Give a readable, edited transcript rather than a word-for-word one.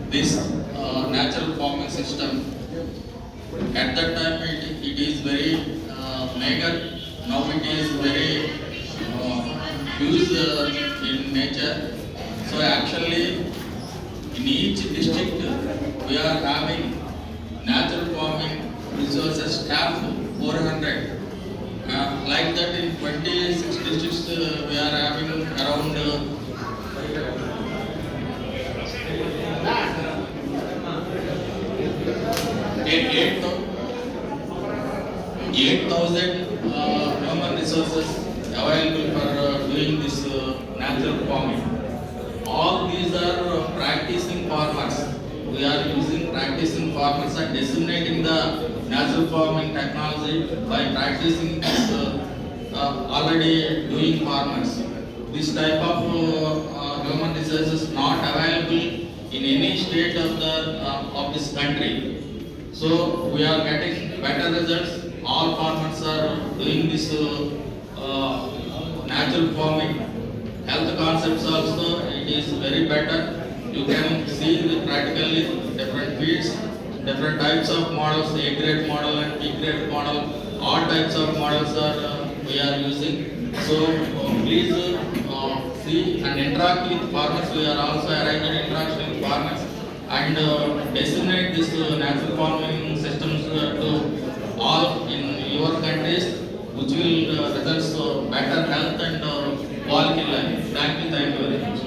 this natural farming system. At that time, it is very meager. Now it is very used in nature. So actually, in each district, we are having natural farming resources staff 400. Like that, in 26 districts, we are having around 8,000 human resources available for doing this natural farming. All these are practicing farmers. We are using practicing farmers and disseminating the natural farming technology by practicing this already doing farmers. This type of human resources not available in any state of this country. So we are getting better results. All farmers are doing this natural farming. Health concepts also, it is very better. You can see the practically different feeds, different types of models, A grade model and B grade model. All types of models are we are using. So please see and interact with farmers. We are also arranging interaction with farmers and disseminate this natural farming systems to all in your countries, which will result better health and quality life. Thank you very much.